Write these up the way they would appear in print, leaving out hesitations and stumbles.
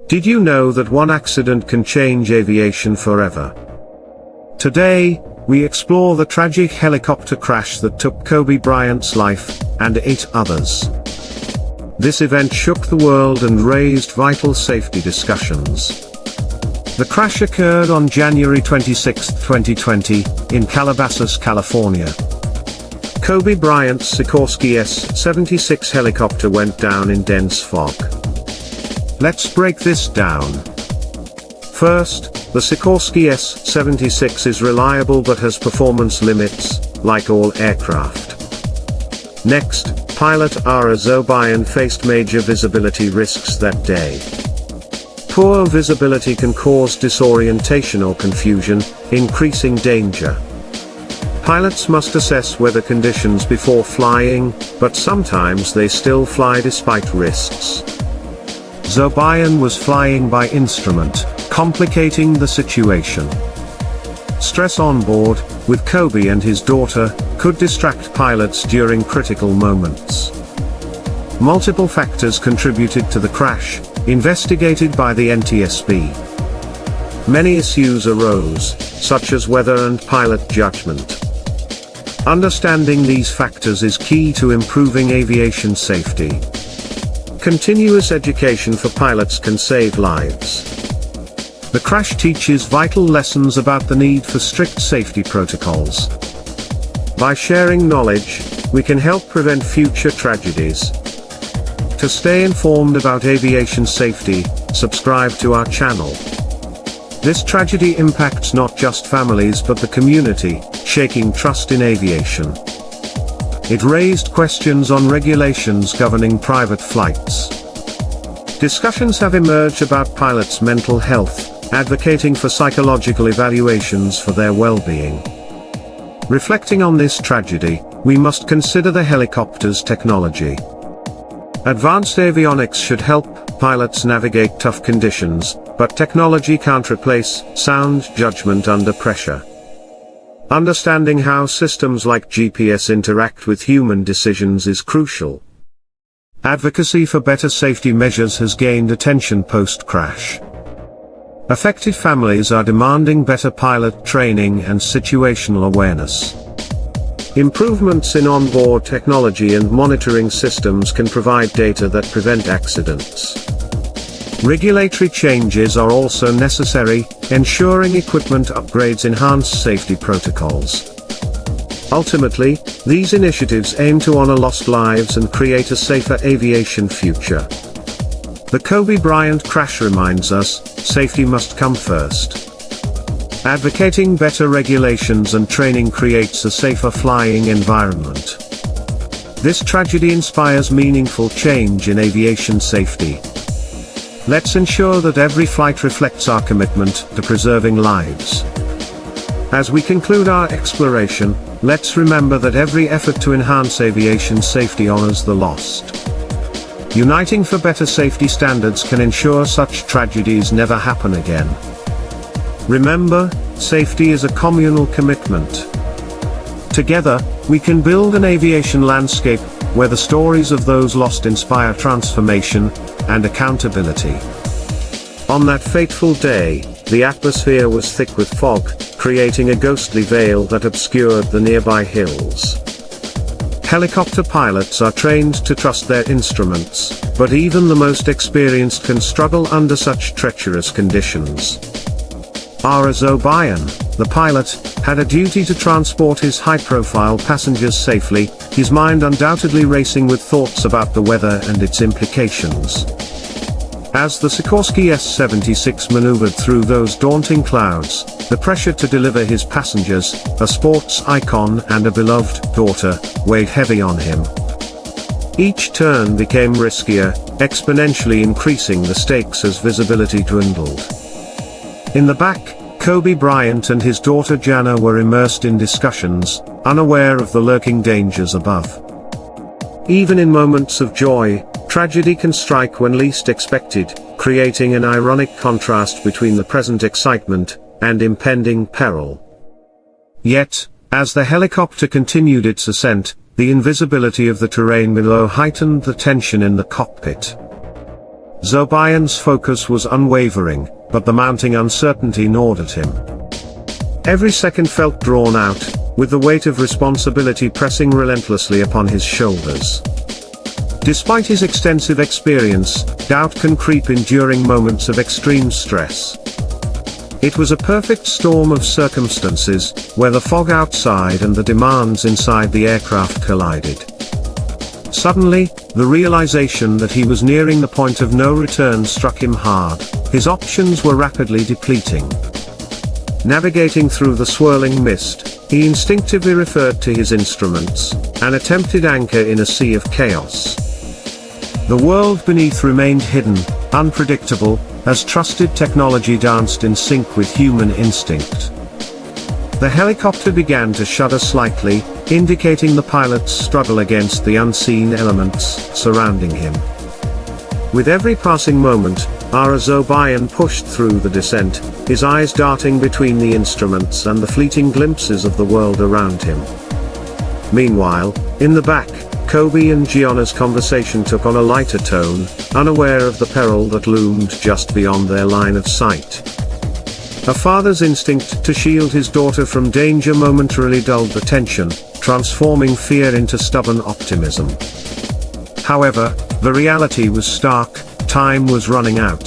Did you know that one accident can change aviation forever? Today, we explore the tragic helicopter crash that took Kobe Bryant's life, and 8 others. This event shook the world and raised vital safety discussions. The crash occurred on January 26, 2020, in Calabasas, California. Kobe Bryant's Sikorsky S-76 helicopter went down in dense fog. Let's break this down. First, the Sikorsky S-76 is reliable but has performance limits, like all aircraft. Next, pilot Ara Zobayan faced major visibility risks that day. Poor visibility can cause disorientation or confusion, increasing danger. Pilots must assess weather conditions before flying, but sometimes they still fly despite risks. Zobayan was flying by instrument, complicating the situation. Stress on board, with Kobe and his daughter, could distract pilots during critical moments. Multiple factors contributed to the crash, investigated by the NTSB. Many issues arose, such as weather and pilot judgment. Understanding these factors is key to improving aviation safety. Continuous education for pilots can save lives. The crash teaches vital lessons about the need for strict safety protocols. By sharing knowledge, we can help prevent future tragedies. To stay informed about aviation safety, subscribe to our channel. This tragedy impacts not just families but the community, shaking trust in aviation. It raised questions on regulations governing private flights. Discussions have emerged about pilots' mental health, advocating for psychological evaluations for their well-being. Reflecting on this tragedy, we must consider the helicopter's technology. Advanced avionics should help pilots navigate tough conditions, but technology can't replace sound judgment under pressure. Understanding how systems like GPS interact with human decisions is crucial. Advocacy for better safety measures has gained attention post-crash. Affected families are demanding better pilot training and situational awareness. Improvements in onboard technology and monitoring systems can provide data that prevent accidents. Regulatory changes are also necessary, ensuring equipment upgrades enhance safety protocols. Ultimately, these initiatives aim to honor lost lives and create a safer aviation future. The Kobe Bryant crash reminds us, safety must come first. Advocating better regulations and training creates a safer flying environment. This tragedy inspires meaningful change in aviation safety. Let's ensure that every flight reflects our commitment to preserving lives. As we conclude our exploration, let's remember that every effort to enhance aviation safety honors the lost. Uniting for better safety standards can ensure such tragedies never happen again. Remember, safety is a communal commitment. Together, we can build an aviation landscape where the stories of those lost inspire transformation and accountability. On that fateful day, the atmosphere was thick with fog, creating a ghostly veil that obscured the nearby hills. Helicopter pilots are trained to trust their instruments, but even the most experienced can struggle under such treacherous conditions. Ara Zobayan, the pilot, had a duty to transport his high-profile passengers safely, his mind undoubtedly racing with thoughts about the weather and its implications. As the Sikorsky S-76 maneuvered through those daunting clouds, the pressure to deliver his passengers, a sports icon and a beloved daughter, weighed heavy on him. Each turn became riskier, exponentially increasing the stakes as visibility dwindled. In the back, Kobe Bryant and his daughter Jana were immersed in discussions, unaware of the lurking dangers above. Even in moments of joy, tragedy can strike when least expected, creating an ironic contrast between the present excitement and impending peril. Yet, as the helicopter continued its ascent, the invisibility of the terrain below heightened the tension in the cockpit. Zobayan's focus was unwavering, but the mounting uncertainty gnawed at him. Every second felt drawn out, with the weight of responsibility pressing relentlessly upon his shoulders. Despite his extensive experience, doubt can creep in during moments of extreme stress. It was a perfect storm of circumstances, where the fog outside and the demands inside the aircraft collided. Suddenly, the realization that he was nearing the point of no return struck him hard. His options were rapidly depleting. Navigating through the swirling mist, he instinctively referred to his instruments, an attempted anchor in a sea of chaos. The world beneath remained hidden, unpredictable, as trusted technology danced in sync with human instinct. The helicopter began to shudder slightly, indicating the pilot's struggle against the unseen elements surrounding him. With every passing moment, Zobayan pushed through the descent, his eyes darting between the instruments and the fleeting glimpses of the world around him. Meanwhile, in the back, Kobe and Gianna's conversation took on a lighter tone, unaware of the peril that loomed just beyond their line of sight. A father's instinct to shield his daughter from danger momentarily dulled the tension, transforming fear into stubborn optimism. However, the reality was stark: time was running out.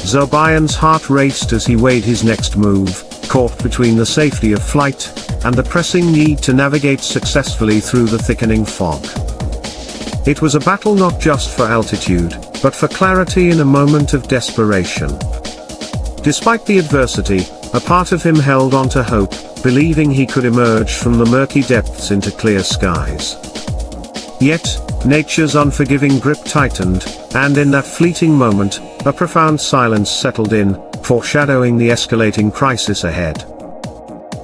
Zobayan's heart raced as he weighed his next move, caught between the safety of flight and the pressing need to navigate successfully through the thickening fog. It was a battle not just for altitude, but for clarity in a moment of desperation. Despite the adversity, a part of him held on to hope, believing he could emerge from the murky depths into clear skies. Yet, nature's unforgiving grip tightened, and in that fleeting moment, a profound silence settled in, foreshadowing the escalating crisis ahead.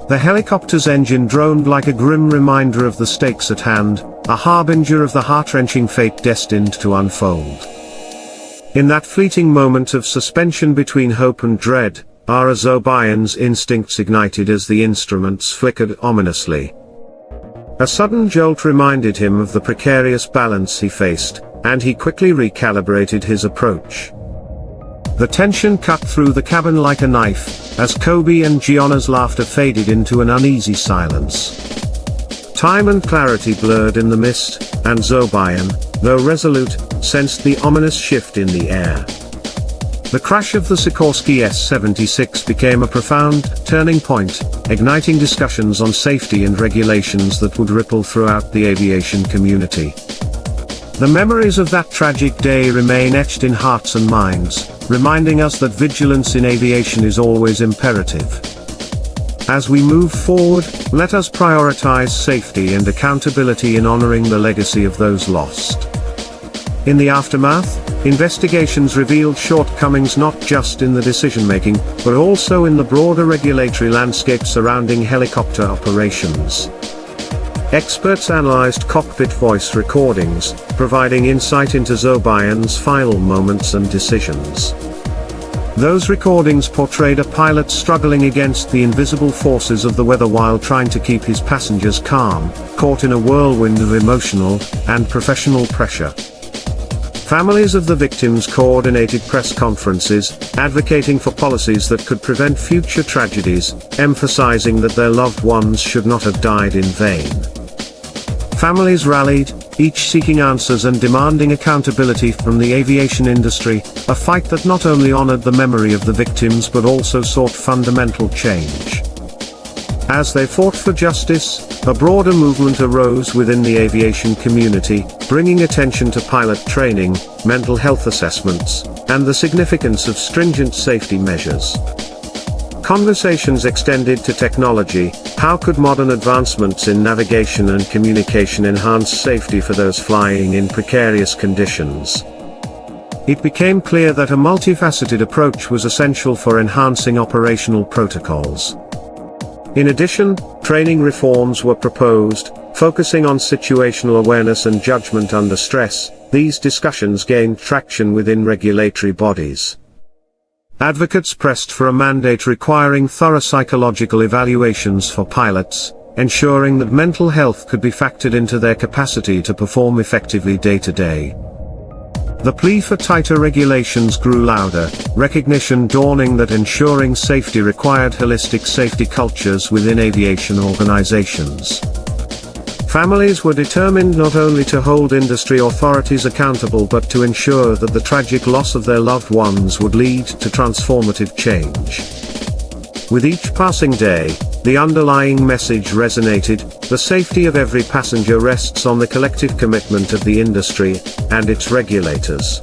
The helicopter's engine droned like a grim reminder of the stakes at hand, a harbinger of the heart-wrenching fate destined to unfold. In that fleeting moment of suspension between hope and dread, Zobayan's instincts ignited as the instruments flickered ominously. A sudden jolt reminded him of the precarious balance he faced, and he quickly recalibrated his approach. The tension cut through the cabin like a knife, as Kobe and Gianna's laughter faded into an uneasy silence. Time and clarity blurred in the mist, and Zobayan, though resolute, sensed the ominous shift in the air. The crash of the Sikorsky S-76 became a profound turning point, igniting discussions on safety and regulations that would ripple throughout the aviation community. The memories of that tragic day remain etched in hearts and minds, reminding us that vigilance in aviation is always imperative. As we move forward, let us prioritize safety and accountability in honoring the legacy of those lost. In the aftermath, investigations revealed shortcomings not just in the decision-making, but also in the broader regulatory landscape surrounding helicopter operations. Experts analyzed cockpit voice recordings, providing insight into Zobayan's final moments and decisions. Those recordings portrayed a pilot struggling against the invisible forces of the weather while trying to keep his passengers calm, caught in a whirlwind of emotional and professional pressure. Families of the victims coordinated press conferences, advocating for policies that could prevent future tragedies, emphasizing that their loved ones should not have died in vain. Families rallied, each seeking answers and demanding accountability from the aviation industry, a fight that not only honored the memory of the victims but also sought fundamental change. As they fought for justice, a broader movement arose within the aviation community, bringing attention to pilot training, mental health assessments, and the significance of stringent safety measures. Conversations extended to technology. How could modern advancements in navigation and communication enhance safety for those flying in precarious conditions? It became clear that a multifaceted approach was essential for enhancing operational protocols. In addition, training reforms were proposed, focusing on situational awareness and judgment under stress. These discussions gained traction within regulatory bodies. Advocates pressed for a mandate requiring thorough psychological evaluations for pilots, ensuring that mental health could be factored into their capacity to perform effectively day to day. The plea for tighter regulations grew louder, recognition dawning that ensuring safety required holistic safety cultures within aviation organizations. Families were determined not only to hold industry authorities accountable but to ensure that the tragic loss of their loved ones would lead to transformative change. With each passing day, the underlying message resonated: the safety of every passenger rests on the collective commitment of the industry and its regulators.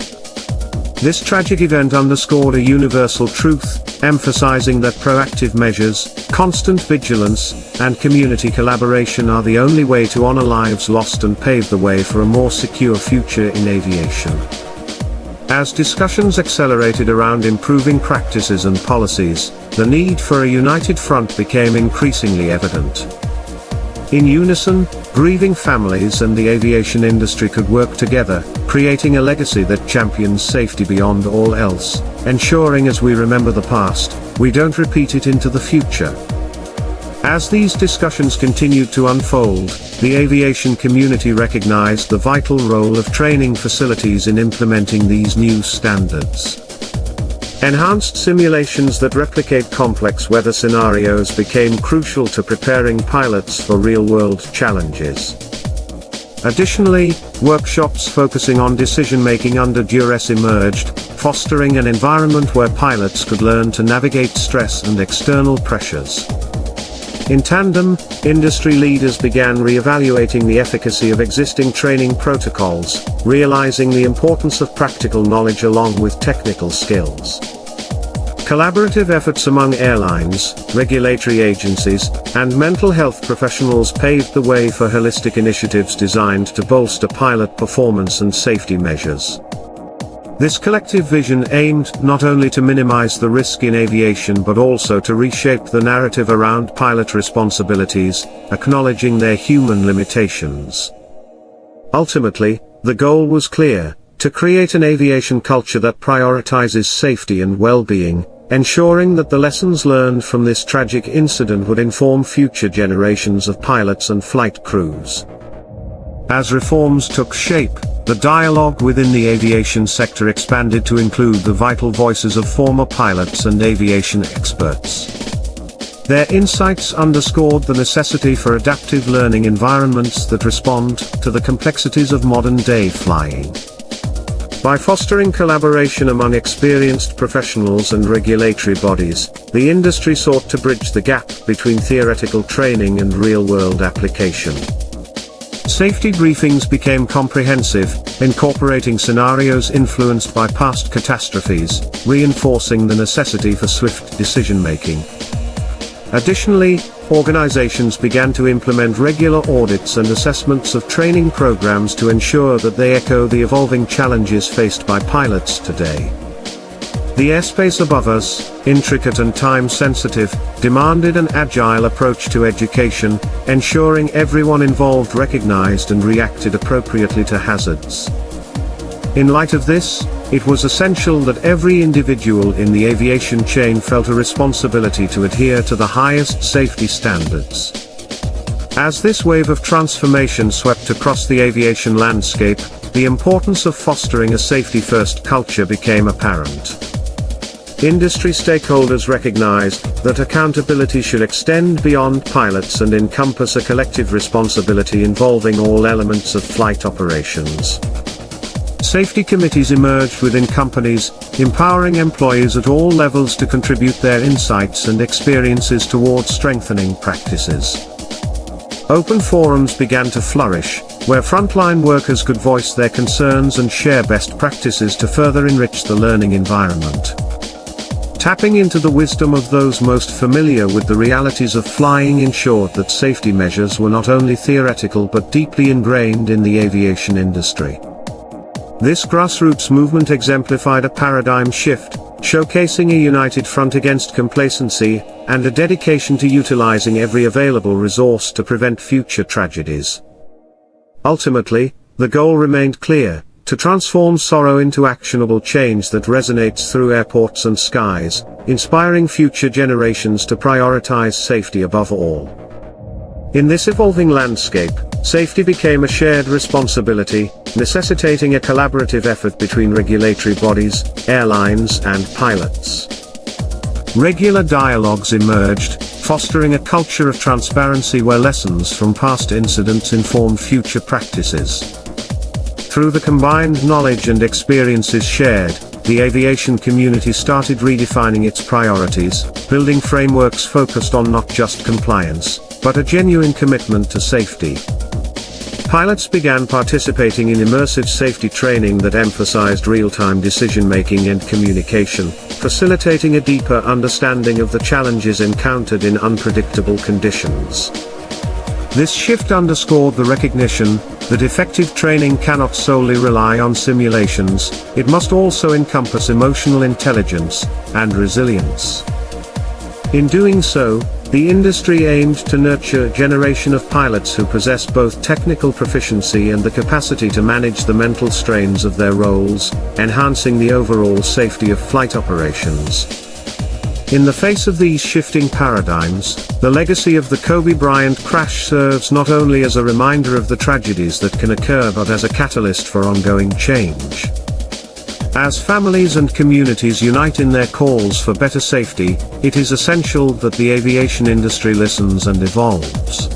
This tragic event underscored a universal truth, emphasizing that proactive measures, constant vigilance, and community collaboration are the only way to honor lives lost and pave the way for a more secure future in aviation. As discussions accelerated around improving practices and policies, the need for a united front became increasingly evident. In unison, grieving families and the aviation industry could work together, creating a legacy that champions safety beyond all else, ensuring as we remember the past, we don't repeat it into the future. As these discussions continued to unfold, the aviation community recognized the vital role of training facilities in implementing these new standards. Enhanced simulations that replicate complex weather scenarios became crucial to preparing pilots for real-world challenges. Additionally, workshops focusing on decision-making under duress emerged, fostering an environment where pilots could learn to navigate stress and external pressures. In tandem, industry leaders began re-evaluating the efficacy of existing training protocols, realizing the importance of practical knowledge along with technical skills. Collaborative efforts among airlines, regulatory agencies, and mental health professionals paved the way for holistic initiatives designed to bolster pilot performance and safety measures. This collective vision aimed not only to minimize the risk in aviation but also to reshape the narrative around pilot responsibilities, acknowledging their human limitations. Ultimately, the goal was clear: to create an aviation culture that prioritizes safety and well-being, ensuring that the lessons learned from this tragic incident would inform future generations of pilots and flight crews. As reforms took shape, the dialogue within the aviation sector expanded to include the vital voices of former pilots and aviation experts. Their insights underscored the necessity for adaptive learning environments that respond to the complexities of modern-day flying. By fostering collaboration among experienced professionals and regulatory bodies, the industry sought to bridge the gap between theoretical training and real-world application. Safety briefings became comprehensive, incorporating scenarios influenced by past catastrophes, reinforcing the necessity for swift decision-making. Additionally, organizations began to implement regular audits and assessments of training programs to ensure that they echo the evolving challenges faced by pilots today. The airspace above us, intricate and time-sensitive, demanded an agile approach to education, ensuring everyone involved recognized and reacted appropriately to hazards. In light of this, it was essential that every individual in the aviation chain felt a responsibility to adhere to the highest safety standards. As this wave of transformation swept across the aviation landscape, the importance of fostering a safety-first culture became apparent. Industry stakeholders recognized that accountability should extend beyond pilots and encompass a collective responsibility involving all elements of flight operations. Safety committees emerged within companies, empowering employees at all levels to contribute their insights and experiences towards strengthening practices. Open forums began to flourish, where frontline workers could voice their concerns and share best practices to further enrich the learning environment. Tapping into the wisdom of those most familiar with the realities of flying ensured that safety measures were not only theoretical but deeply ingrained in the aviation industry. This grassroots movement exemplified a paradigm shift, showcasing a united front against complacency, and a dedication to utilizing every available resource to prevent future tragedies. Ultimately, the goal remained clear: to transform sorrow into actionable change that resonates through airports and skies, inspiring future generations to prioritize safety above all. In this evolving landscape, safety became a shared responsibility, necessitating a collaborative effort between regulatory bodies, airlines, and pilots. Regular dialogues emerged, fostering a culture of transparency where lessons from past incidents informed future practices. Through the combined knowledge and experiences shared, the aviation community started redefining its priorities, building frameworks focused on not just compliance, but a genuine commitment to safety. Pilots began participating in immersive safety training that emphasized real-time decision-making and communication, facilitating a deeper understanding of the challenges encountered in unpredictable conditions. This shift underscored the recognition that effective training cannot solely rely on simulations, it must also encompass emotional intelligence and resilience. In doing so, the industry aimed to nurture a generation of pilots who possess both technical proficiency and the capacity to manage the mental strains of their roles, enhancing the overall safety of flight operations. In the face of these shifting paradigms, the legacy of the Kobe Bryant crash serves not only as a reminder of the tragedies that can occur but as a catalyst for ongoing change. As families and communities unite in their calls for better safety, it is essential that the aviation industry listens and evolves.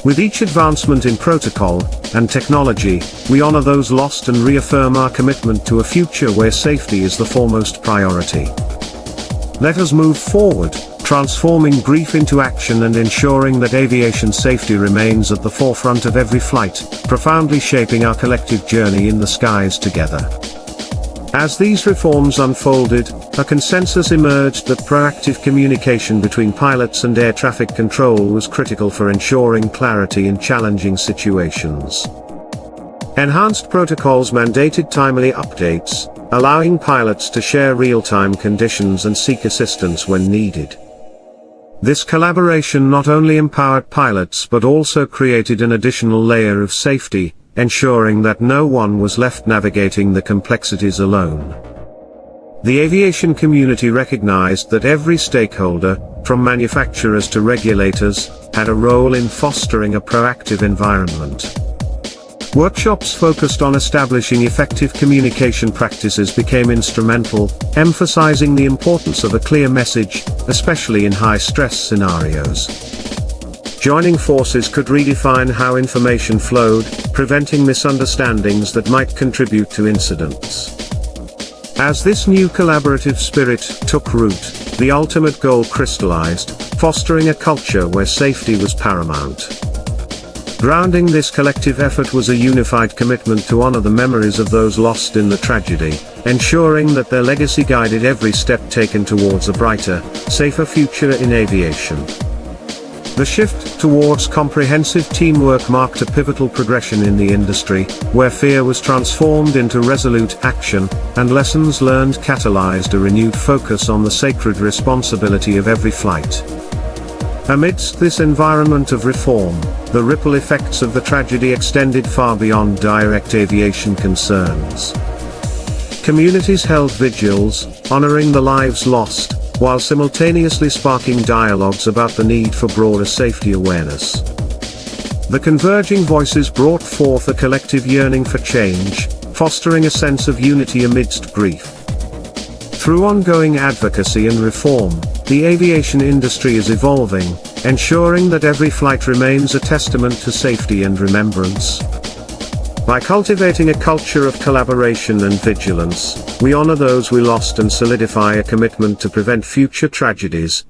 With each advancement in protocol and technology, we honor those lost and reaffirm our commitment to a future where safety is the foremost priority. Let us move forward, transforming grief into action and ensuring that aviation safety remains at the forefront of every flight, profoundly shaping our collective journey in the skies together. As these reforms unfolded, a consensus emerged that proactive communication between pilots and air traffic control was critical for ensuring clarity in challenging situations. Enhanced protocols mandated timely updates, allowing pilots to share real-time conditions and seek assistance when needed. This collaboration not only empowered pilots but also created an additional layer of safety, ensuring that no one was left navigating the complexities alone. The aviation community recognized that every stakeholder, from manufacturers to regulators, had a role in fostering a proactive environment. Workshops focused on establishing effective communication practices became instrumental, emphasizing the importance of a clear message, especially in high-stress scenarios. Joining forces could redefine how information flowed, preventing misunderstandings that might contribute to incidents. As this new collaborative spirit took root, the ultimate goal crystallized, fostering a culture where safety was paramount. Grounding this collective effort was a unified commitment to honor the memories of those lost in the tragedy, ensuring that their legacy guided every step taken towards a brighter, safer future in aviation. The shift towards comprehensive teamwork marked a pivotal progression in the industry, where fear was transformed into resolute action, and lessons learned catalyzed a renewed focus on the sacred responsibility of every flight. Amidst this environment of reform, the ripple effects of the tragedy extended far beyond direct aviation concerns. Communities held vigils, honoring the lives lost, while simultaneously sparking dialogues about the need for broader safety awareness. The converging voices brought forth a collective yearning for change, fostering a sense of unity amidst grief. Through ongoing advocacy and reform, the aviation industry is evolving, ensuring that every flight remains a testament to safety and remembrance. By cultivating a culture of collaboration and vigilance, we honor those we lost and solidify a commitment to prevent future tragedies,